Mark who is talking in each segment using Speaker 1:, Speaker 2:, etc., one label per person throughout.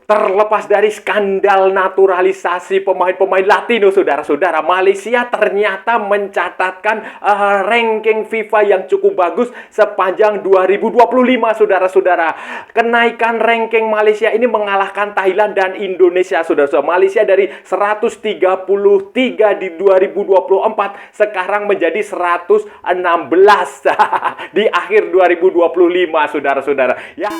Speaker 1: Terlepas dari skandal naturalisasi pemain-pemain Latino, saudara-saudara, Malaysia ternyata mencatatkan ranking FIFA yang cukup bagus sepanjang 2025, saudara-saudara. Kenaikan ranking Malaysia ini mengalahkan Thailand dan Indonesia, saudara-saudara. Malaysia dari 133 di 2024 sekarang menjadi 116 di akhir 2025, saudara-saudara. Ya.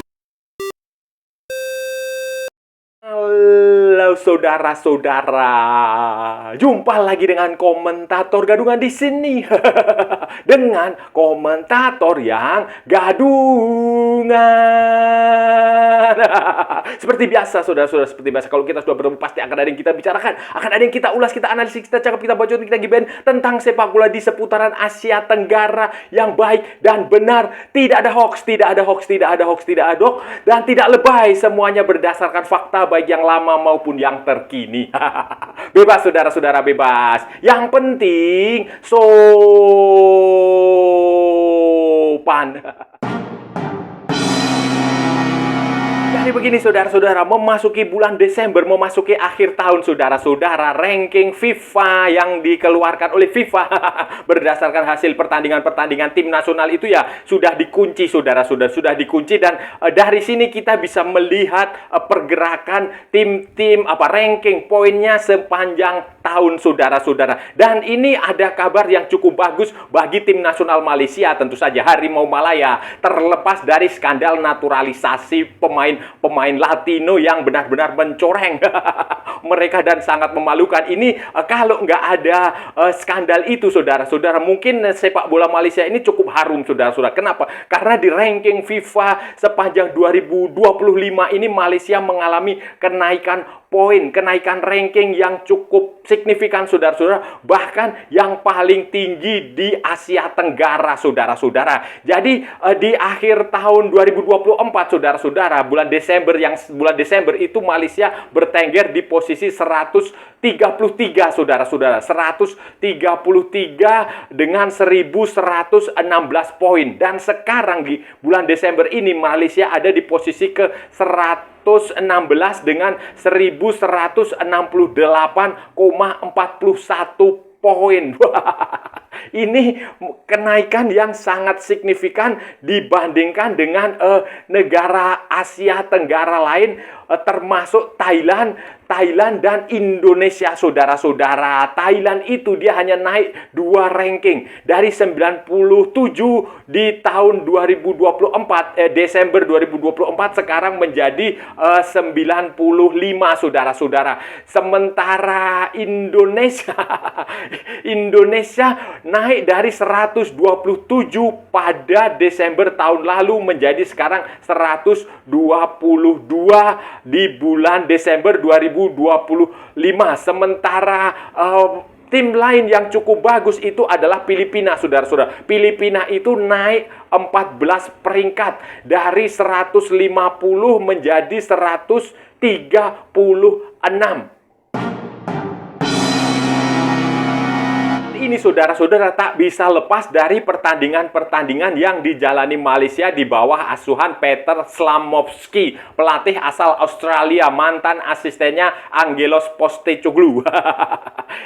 Speaker 1: Halo saudara-saudara, jumpa lagi dengan komentator gadungan di sini. Dengan komentator yang gadungan. Seperti biasa, saudara-saudara, seperti biasa kalau kita sudah bertemu pasti akan ada yang kita bicarakan, akan ada yang kita ulas, kita analisis, kita cakap, kita bocor, kita gibahin tentang sepak bola di seputaran Asia Tenggara yang baik dan benar. Tidak ada hoax, tidak ada hoax, tidak ada hoax, tidak ada hoax, dan tidak lebay. Semuanya berdasarkan fakta baik yang lama maupun yang terkini. Bebas, saudara-saudara, bebas. Yang penting sopan. Jadi begini, saudara-saudara, memasuki bulan Desember, memasuki akhir tahun, saudara-saudara, ranking FIFA yang dikeluarkan oleh FIFA berdasarkan hasil pertandingan-pertandingan tim nasional itu ya sudah dikunci, saudara-saudara, sudah dikunci. Dan dari sini kita bisa melihat pergerakan tim-tim, ranking poinnya sepanjang tahun, saudara-saudara. Dan ini ada kabar yang cukup bagus bagi tim nasional Malaysia, tentu saja Harimau Malaya, terlepas dari skandal naturalisasi pemain Latino yang benar-benar mencoreng mereka dan sangat memalukan. Ini kalau nggak ada skandal itu, saudara-saudara, mungkin sepak bola Malaysia ini cukup harum, saudara-saudara. Kenapa? Karena di ranking FIFA sepanjang 2025 ini Malaysia mengalami kenaikan poin, kenaikan ranking yang cukup signifikan, saudara-saudara, bahkan yang paling tinggi di Asia Tenggara, saudara-saudara. Jadi di akhir tahun 2024, saudara-saudara, bulan Desember itu Malaysia bertengger di posisi 133, saudara-saudara. 133 dengan 1116 poin. Dan sekarang di bulan Desember ini Malaysia ada di posisi ke 116 dengan 1168,41 poin. Ini kenaikan yang sangat signifikan dibandingkan dengan negara Asia Tenggara lain, termasuk Thailand dan Indonesia, saudara-saudara. Thailand itu dia hanya naik 2 ranking dari 97 di tahun 2024 Desember 2024 sekarang menjadi 95, saudara-saudara. Sementara Indonesia naik dari 127 pada Desember tahun lalu menjadi sekarang 122 di bulan Desember 2025. Sementara tim lain yang cukup bagus itu adalah Filipina, saudara-saudara. Filipina itu naik 14 peringkat dari 150 menjadi 136. Ini, saudara-saudara, tak bisa lepas dari pertandingan-pertandingan yang dijalani Malaysia di bawah asuhan Peter Slamovski, pelatih asal Australia, mantan asistennya Angelos Postecoglou.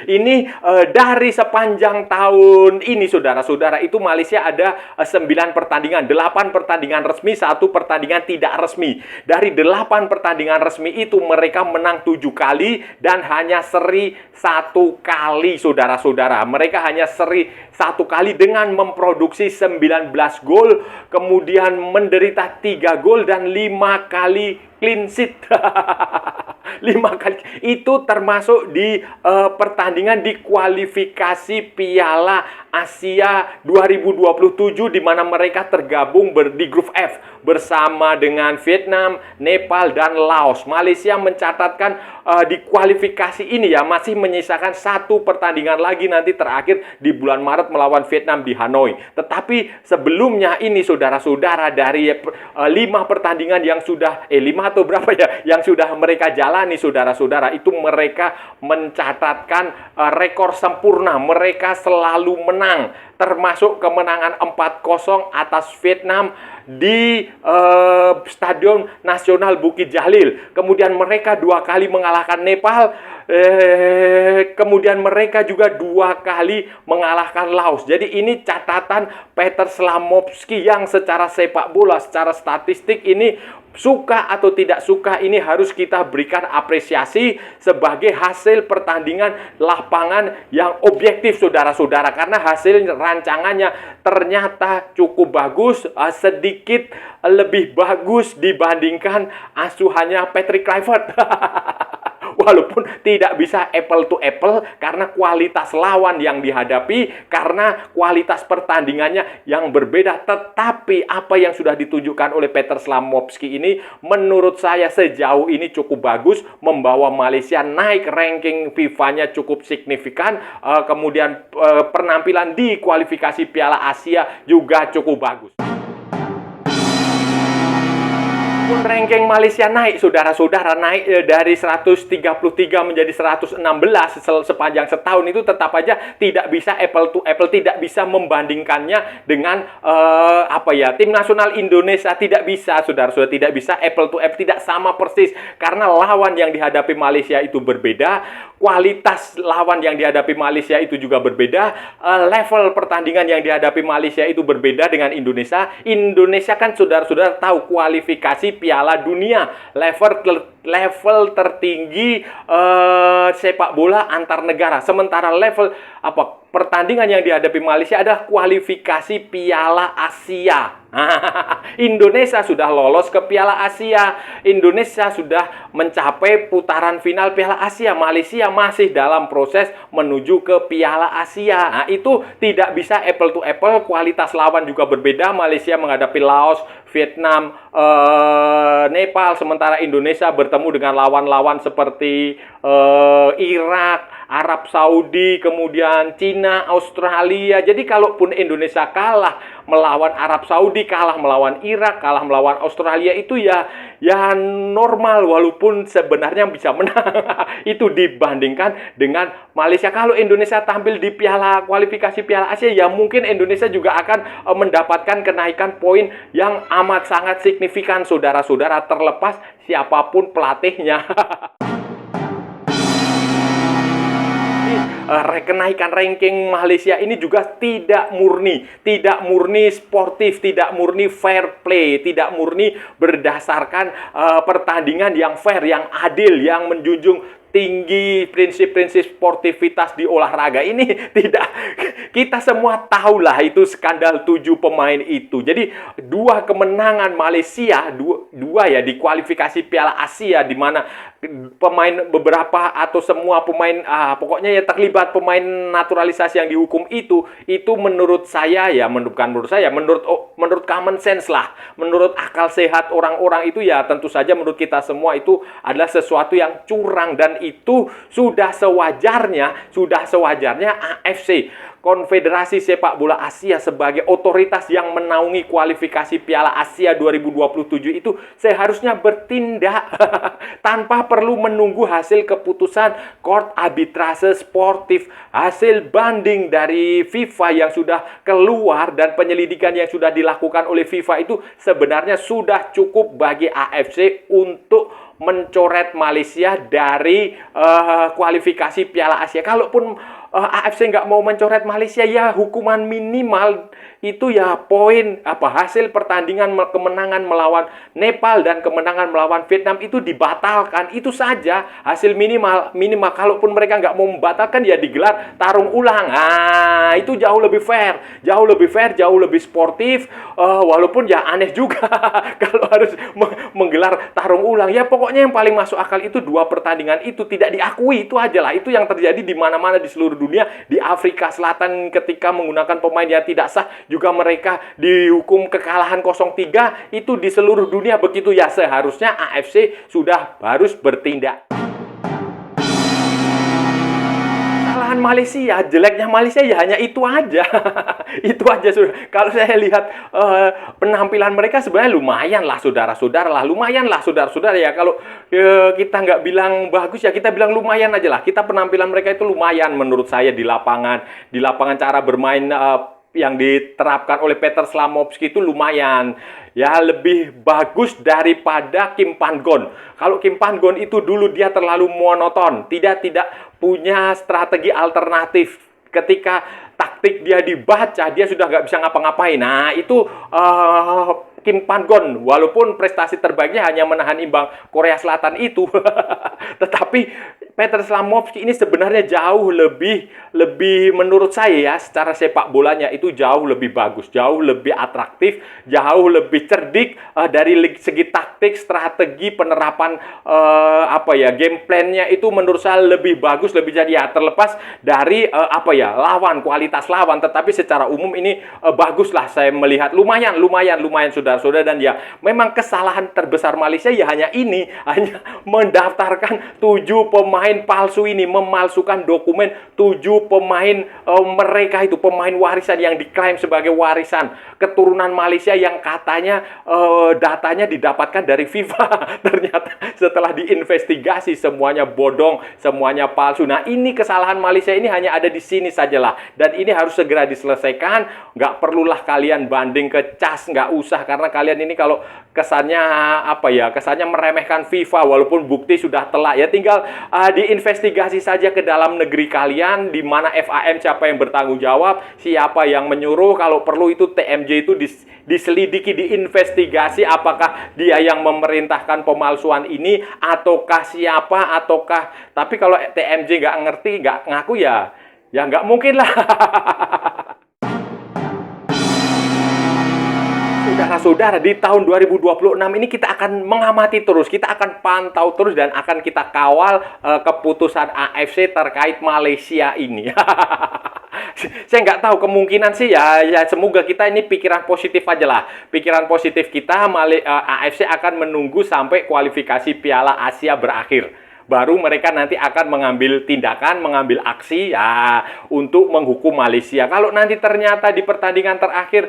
Speaker 1: Ini dari sepanjang tahun ini, saudara-saudara, itu Malaysia ada 9 pertandingan, 8 pertandingan resmi, 1 pertandingan tidak resmi. Dari 8 pertandingan resmi itu mereka menang 7 kali dan hanya seri 1 kali, saudara-saudara. Mereka hanya seri 1 kali dengan memproduksi 19 gol, kemudian menderita 3 gol dan 5 kali clean sheet. 5 kali. Itu termasuk di pertandingan di kualifikasi Piala Asia 2027 di mana mereka tergabung di grup F bersama dengan Vietnam, Nepal, dan Laos. Malaysia mencatatkan di kualifikasi ini ya masih menyisakan 1 pertandingan lagi nanti terakhir di bulan Maret melawan Vietnam di Hanoi. Tetapi sebelumnya ini, saudara-saudara, dari 5 pertandingan yang sudah 5 atau berapa ya yang sudah mereka jalani, saudara-saudara, itu mereka mencatatkan rekor sempurna. Mereka selalu menang menang, termasuk kemenangan 4-0 atas Vietnam di Stadion Nasional Bukit Jalil. Kemudian mereka 2 kali mengalahkan Nepal, kemudian mereka juga 2 kali mengalahkan Laos. Jadi ini catatan Peter Slamovsky yang secara sepak bola, secara statistik ini, suka atau tidak suka, ini harus kita berikan apresiasi sebagai hasil pertandingan lapangan yang objektif, saudara-saudara. Karena hasil rancangannya ternyata cukup bagus, sedikit lebih bagus dibandingkan asuhannya Patrick Kluivert. Walaupun tidak bisa apple to apple karena kualitas lawan yang dihadapi, karena kualitas pertandingannya yang berbeda. Tetapi apa yang sudah ditunjukkan oleh Peter Slamovsky ini menurut saya sejauh ini cukup bagus, membawa Malaysia naik ranking FIFA-nya cukup signifikan. Kemudian penampilan di kualifikasi Piala Asia juga cukup bagus. Pun ranking Malaysia naik, saudara-saudara, naik dari 133 menjadi 116 sepanjang setahun, itu tetap aja tidak bisa apple to apple, tidak bisa membandingkannya dengan tim nasional Indonesia. Tidak bisa, saudara-saudara, tidak bisa apple to apple, tidak sama persis, karena lawan yang dihadapi Malaysia itu berbeda, kualitas lawan yang dihadapi Malaysia itu juga berbeda, level pertandingan yang dihadapi Malaysia itu berbeda dengan Indonesia. Indonesia kan saudara-saudara tahu kualifikasi Piala Dunia, level tertinggi sepak bola antar negara. Sementara level pertandingan yang dihadapi Malaysia adalah kualifikasi Piala Asia. Indonesia sudah lolos ke Piala Asia. Indonesia sudah mencapai putaran final Piala Asia. Malaysia masih dalam proses menuju ke Piala Asia. Nah, itu tidak bisa apple to apple. Kualitas lawan juga berbeda. Malaysia menghadapi Laos, Vietnam, Nepal. Sementara Indonesia bertemu dengan lawan-lawan seperti Irak, Arab Saudi, kemudian Cina, Australia. Jadi kalaupun Indonesia kalah melawan Arab Saudi, kalah melawan Irak, kalah melawan Australia, itu ya normal, walaupun sebenarnya bisa menang. Itu dibandingkan dengan Malaysia. Kalau Indonesia tampil di kualifikasi Piala Asia, ya mungkin Indonesia juga akan mendapatkan kenaikan poin yang amat sangat signifikan, saudara-saudara, terlepas siapapun pelatihnya. Kenaikan ranking Malaysia ini juga tidak murni sportif, tidak murni fair play, tidak murni berdasarkan pertandingan yang fair, yang adil, yang menjunjung tinggi prinsip-prinsip sportivitas di olahraga ini. Tidak, kita semua tahulah itu skandal 7 pemain itu. Jadi 2 kemenangan Malaysia, dua ya di kualifikasi Piala Asia, di mana beberapa atau semua pemain, pokoknya ya terlibat pemain naturalisasi yang dihukum itu menurut saya ya, menurut common sense lah, menurut akal sehat orang-orang itu ya, tentu saja menurut kita semua itu adalah sesuatu yang curang. Dan itu sudah sewajarnya AFC, Konfederasi Sepak Bola Asia, sebagai otoritas yang menaungi kualifikasi Piala Asia 2027 itu seharusnya bertindak tanpa perlu menunggu hasil keputusan Court Arbitrase Sportif, hasil banding dari FIFA yang sudah keluar dan penyelidikan yang sudah dilakukan oleh FIFA. Itu sebenarnya sudah cukup bagi AFC untuk mencoret Malaysia dari kualifikasi Piala Asia. Kalaupun AFC nggak mau mencoret Malaysia, ya hukuman minimal itu ya poin hasil pertandingan kemenangan melawan Nepal dan kemenangan melawan Vietnam itu dibatalkan. Itu saja hasil minimal. Kalaupun mereka nggak mau membatalkan, ya digelar tarung ulang. Itu jauh lebih fair, jauh lebih sportif. Walaupun ya aneh juga kalau harus menggelar tarung ulang. Ya pokoknya yang paling masuk akal itu 2 pertandingan itu tidak diakui, itu aja lah. Itu yang terjadi di mana-mana di seluruh dunia. Di Afrika Selatan ketika menggunakan pemain yang tidak sah juga mereka dihukum kekalahan 0-3. Itu di seluruh dunia begitu ya. Seharusnya AFC sudah harus bertindak. Salah kesalahan Malaysia, jeleknya Malaysia ya hanya itu aja. Itu aja sudah. Kalau saya lihat penampilan mereka sebenarnya lumayan lah saudara-saudara lah, lumayan lah saudara-saudara ya. Kalau kita nggak bilang bagus ya kita bilang lumayan aja lah. Kita penampilan mereka itu lumayan menurut saya di lapangan. Di lapangan cara bermain yang diterapkan oleh Peter Slamovski itu lumayan ya, lebih bagus daripada Kim Pan-gon. Kalau Kim Pan-gon itu dulu dia terlalu monoton, tidak punya strategi alternatif. Ketika taktik dia dibaca, dia sudah nggak bisa ngapa-ngapain. Nah, itu Kim Pan-gon, walaupun prestasi terbaiknya hanya menahan imbang Korea Selatan itu. Tetapi Peter Slamovski ini sebenarnya jauh lebih menurut saya ya, secara sepak bolanya itu jauh lebih bagus, jauh lebih atraktif, jauh lebih cerdik dari segi taktik, strategi, penerapan game plan-nya itu menurut saya lebih bagus, lebih jadi ya, terlepas dari lawan, kualitas lawan, tetapi secara umum ini baguslah saya melihat, lumayan saudara-saudara. Dan ya memang kesalahan terbesar Malaysia ya hanya ini, hanya mendaftarkan 7 pemain palsu ini, memalsukan dokumen 7 pemain mereka itu, pemain warisan yang diklaim sebagai warisan keturunan Malaysia yang katanya datanya didapatkan dari FIFA. Ternyata setelah diinvestigasi semuanya bodong, semuanya palsu. Nah, ini kesalahan Malaysia ini hanya ada di sini sajalah, dan ini harus segera diselesaikan. Nggak perlulah kalian banding ke CAS, nggak usah, karena kalian ini kalau kesannya kesannya meremehkan FIFA walaupun bukti sudah telak ya, tinggal diinvestigasi saja ke dalam negeri kalian, di mana FAM siapa yang bertanggung jawab, siapa yang menyuruh. Kalau perlu itu TMJ itu diselidiki, diinvestigasi apakah dia yang memerintahkan pemalsuan ini ataukah siapa, tapi kalau TMJ nggak ngerti, nggak ngaku ya nggak mungkin lah. Saudara-saudara, di tahun 2026 ini kita akan mengamati terus, kita akan pantau terus, dan akan kita kawal keputusan AFC terkait Malaysia ini. Saya nggak tahu, kemungkinan sih ya semoga kita ini pikiran positif aja lah. Pikiran positif kita, AFC akan menunggu sampai kualifikasi Piala Asia berakhir. Baru mereka nanti akan mengambil tindakan, mengambil aksi ya untuk menghukum Malaysia. Kalau nanti ternyata di pertandingan terakhir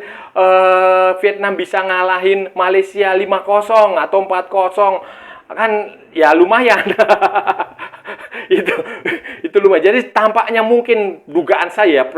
Speaker 1: Vietnam bisa ngalahin Malaysia 5-0 atau 4-0, kan ya lumayan. itu lumayan. Jadi tampaknya mungkin dugaan saya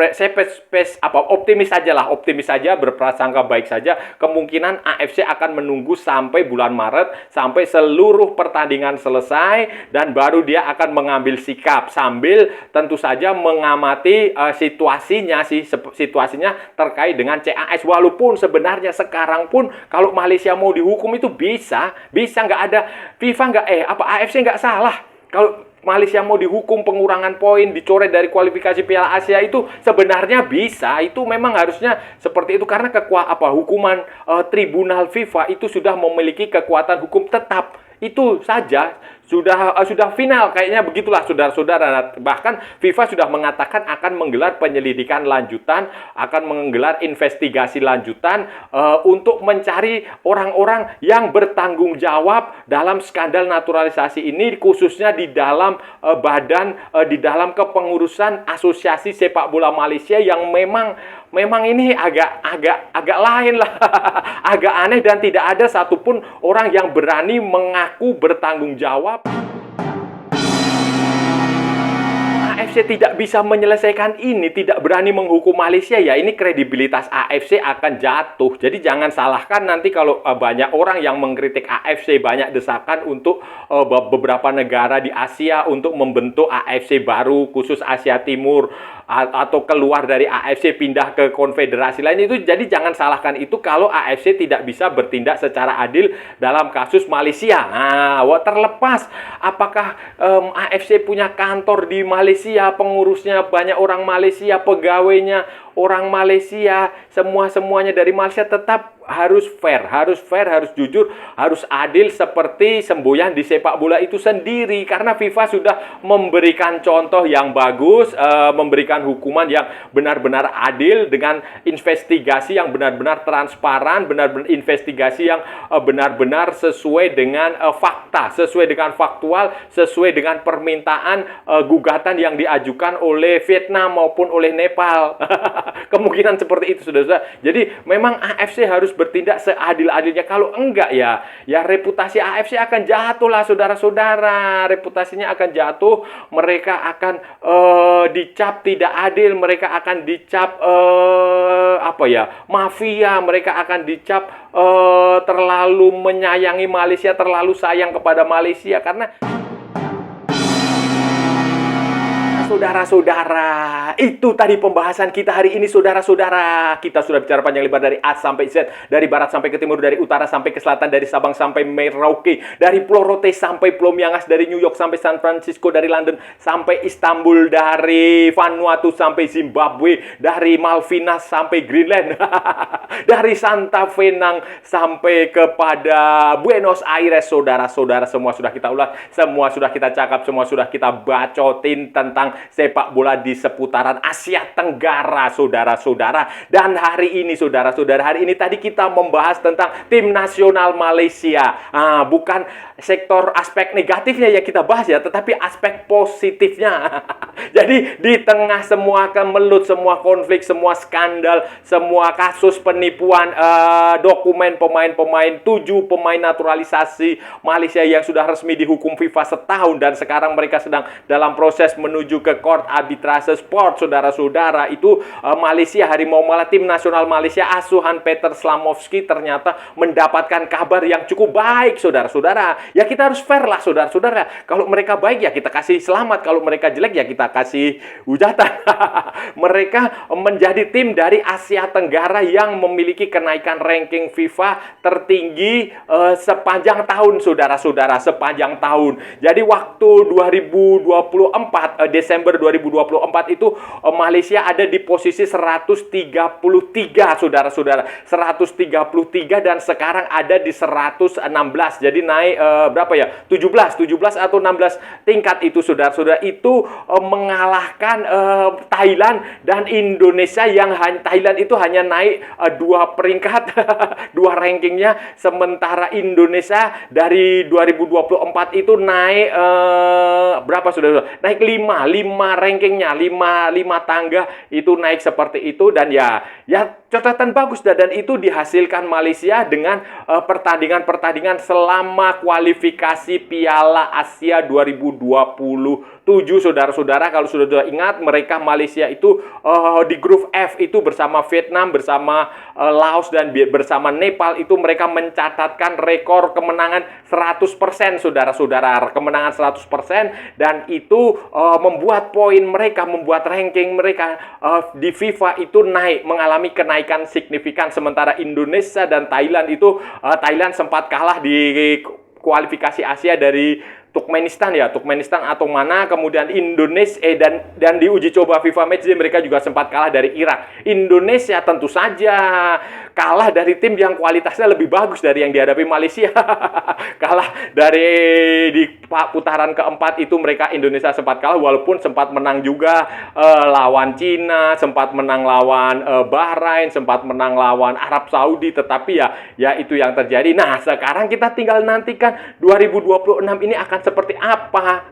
Speaker 1: optimis saja, berprasangka baik saja, kemungkinan AFC akan menunggu sampai bulan Maret, sampai seluruh pertandingan selesai, dan baru dia akan mengambil sikap sambil tentu saja mengamati situasinya terkait dengan CAS. Walaupun sebenarnya sekarang pun kalau Malaysia mau dihukum itu bisa nggak ada FIFA AFC nggak salah. Kalau Malaysia mau dihukum pengurangan poin, dicoret dari kualifikasi Piala Asia, itu sebenarnya bisa. Itu memang harusnya seperti itu, karena hukuman tribunal FIFA itu sudah memiliki kekuatan hukum tetap. Itu saja sudah final, kayaknya begitulah saudara-saudara. Bahkan FIFA sudah mengatakan akan menggelar penyelidikan lanjutan, akan menggelar investigasi lanjutan untuk mencari orang-orang yang bertanggung jawab dalam skandal naturalisasi ini, khususnya di dalam di dalam kepengurusan Asosiasi Sepak Bola Malaysia yang memang ini agak lain lah. Agak aneh, dan tidak ada satupun orang yang berani mengaku bertanggung jawab. AFC tidak bisa menyelesaikan ini, tidak berani menghukum Malaysia, ya ini kredibilitas AFC akan jatuh. Jadi jangan salahkan nanti kalau banyak orang yang mengkritik AFC, banyak desakan untuk beberapa negara di Asia untuk membentuk AFC baru khusus Asia Timur, atau keluar dari AFC pindah ke konfederasi lain. Itu jadi jangan salahkan itu kalau AFC tidak bisa bertindak secara adil dalam kasus Malaysia. Nah, terlepas apakah AFC punya kantor di Malaysia, pengurusnya banyak orang Malaysia, pegawainya orang Malaysia, semuanya dari Malaysia, tetap harus fair, harus jujur, harus adil seperti semboyan di sepak bola itu sendiri. Karena FIFA sudah memberikan contoh yang bagus, memberikan hukuman yang benar-benar adil dengan investigasi yang benar-benar transparan, benar-benar investigasi yang benar-benar sesuai dengan fakta, sesuai dengan faktual, sesuai dengan permintaan gugatan yang diajukan oleh Vietnam maupun oleh Nepal. Kemungkinan seperti itu, saudara-saudara. Jadi memang AFC harus bertindak seadil-adilnya. Kalau enggak ya reputasi AFC akan jatuh lah, saudara-saudara. Reputasinya akan jatuh. Mereka akan dicap tidak adil. Mereka akan dicap mafia. Mereka akan dicap terlalu menyayangi Malaysia, terlalu sayang kepada Malaysia. Karena saudara-saudara, itu tadi pembahasan kita hari ini, saudara-saudara. Kita sudah bicara panjang lebar dari A sampai Z, dari barat sampai ke timur, dari utara sampai ke selatan, dari Sabang sampai Merauke, dari Pulau Rote sampai Pulau Miangas, dari New York sampai San Francisco, dari London sampai Istanbul, dari Vanuatu sampai Zimbabwe, dari Malvinas sampai Greenland, dari Santa Venang sampai kepada Buenos Aires, saudara-saudara. Semua sudah kita ulas, semua sudah kita cakap, semua sudah kita bacotin tentang sepak bola di seputaran Asia Tenggara, saudara-saudara. Dan hari ini, saudara-saudara, hari ini tadi kita membahas tentang tim nasional Malaysia. Bukan sektor aspek negatifnya yang kita bahas ya, tetapi aspek positifnya. Jadi di tengah semua kemelut, semua konflik, semua skandal, semua kasus penipuan dokumen pemain-pemain, 7 pemain naturalisasi Malaysia yang sudah resmi dihukum FIFA setahun, dan sekarang mereka sedang dalam proses menuju ke Court Arbitrase Sport, saudara-saudara. Itu Malaysia, Harimau Malaya, tim nasional Malaysia asuhan Peter Slamovski ternyata mendapatkan kabar yang cukup baik, saudara-saudara. Ya kita harus fair lah, saudara-saudara. Kalau mereka baik ya kita kasih selamat, kalau mereka jelek ya kita kasih hujatan. Mereka menjadi tim dari Asia Tenggara yang memiliki kenaikan ranking FIFA tertinggi sepanjang tahun, saudara-saudara, sepanjang tahun. Jadi waktu 2024, Desember 2024 itu Malaysia ada di posisi 133, saudara-saudara. 133 dan sekarang ada di 116. Jadi naik berapa ya? 17 atau 16 tingkat itu, saudara-saudara. Itu mengalahkan Thailand dan Indonesia, yang Thailand itu hanya naik 2 peringkat, 2 rankingnya, sementara Indonesia dari 2024 itu naik berapa, saudara-saudara? Naik 5 rankingnya, 5 tangga itu naik seperti itu. Dan ya catatan bagus, dan itu dihasilkan Malaysia dengan pertandingan-pertandingan selama kualifikasi Piala Asia 2027, saudara-saudara. Kalau sudah ingat, mereka Malaysia itu di grup F itu bersama Vietnam, bersama Laos, dan bersama Nepal. Itu mereka mencatatkan rekor kemenangan 100%, saudara-saudara. Kemenangan 100%, dan itu membuat poin mereka, membuat ranking mereka di FIFA itu naik, mengalami kenaikan signifikan. Sementara Indonesia dan Thailand itu, Thailand sempat kalah di kualifikasi Asia dari Turkmenistan atau mana, kemudian Indonesia dan di uji coba FIFA Matchday mereka juga sempat kalah dari Irak. Indonesia tentu saja kalah dari tim yang kualitasnya lebih bagus dari yang dihadapi Malaysia. Kalah dari di putaran keempat itu mereka, Indonesia sempat kalah, walaupun sempat menang juga lawan Cina, sempat menang lawan Bahrain, sempat menang lawan Arab Saudi, tetapi ya itu yang terjadi. Nah, sekarang kita tinggal nantikan 2026 ini akan seperti apa.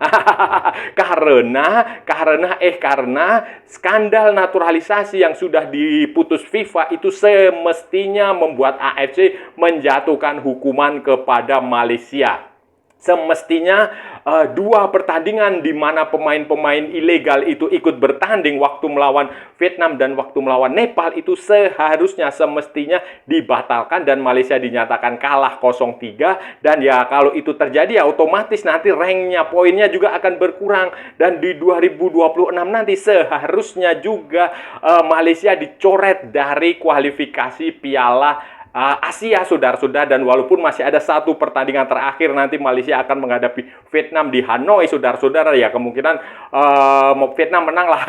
Speaker 1: karena skandal naturalisasi yang sudah diputus FIFA itu semestinya membuat AFC menjatuhkan hukuman kepada Malaysia. Semestinya 2 pertandingan di mana pemain-pemain ilegal itu ikut bertanding, waktu melawan Vietnam dan waktu melawan Nepal, itu seharusnya semestinya dibatalkan dan Malaysia dinyatakan kalah 0-3. Dan ya kalau itu terjadi ya otomatis nanti ranknya, poinnya juga akan berkurang. Dan di 2026 nanti seharusnya juga Malaysia dicoret dari kualifikasi Piala Asia, saudara-saudara. Dan walaupun masih ada satu pertandingan terakhir, nanti Malaysia akan menghadapi Vietnam di Hanoi, saudara-saudara. Ya, kemungkinan Vietnam menang lah.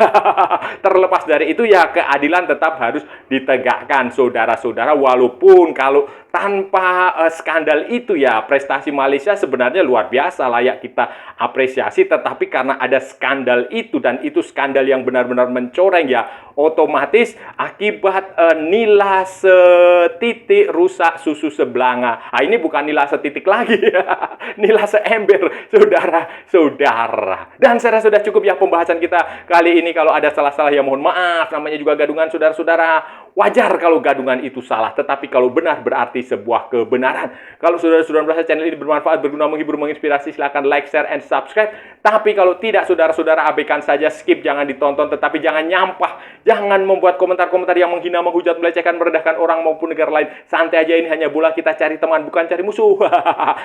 Speaker 1: Terlepas dari itu, ya keadilan tetap harus ditegakkan, saudara-saudara. Walaupun kalau tanpa skandal itu, ya prestasi Malaysia sebenarnya luar biasa, layak kita apresiasi. Tetapi karena ada skandal itu, dan itu skandal yang benar-benar mencoreng, ya otomatis akibat nila setitik rusak susu sebelanga. Ini bukan nila setitik lagi, nila seember, saudara-saudara. Dan saya rasa sudah cukup ya pembahasan kita kali ini. Kalau ada salah-salah ya mohon maaf, namanya juga gadungan, saudara-saudara. Wajar kalau gadungan itu salah, tetapi kalau benar berarti sebuah kebenaran. Kalau saudara-saudara merasa channel ini bermanfaat, berguna, menghibur, menginspirasi, silakan like, share, and subscribe. Tapi kalau tidak, saudara-saudara abaikan saja, skip, jangan ditonton, tetapi jangan nyampah. Jangan membuat komentar-komentar yang menghina, menghujat, melecehkan, merendahkan orang maupun negara lain. Santai aja, ini hanya bola, kita cari teman, bukan cari musuh.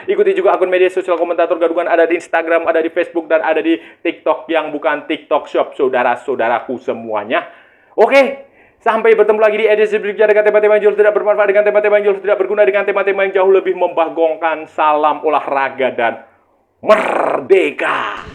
Speaker 1: Ikuti juga akun media sosial komentator gadungan, ada di Instagram, ada di Facebook, dan ada di TikTok yang bukan TikTok Shop, saudara-saudaraku semuanya. Oke. Sampai bertemu lagi di edisi berikutnya dengan tema-tema yang jauh tidak bermanfaat, dengan tema-tema yang jauh tidak berguna, dengan tema-tema yang jauh lebih membagongkan. Salam olahraga dan merdeka!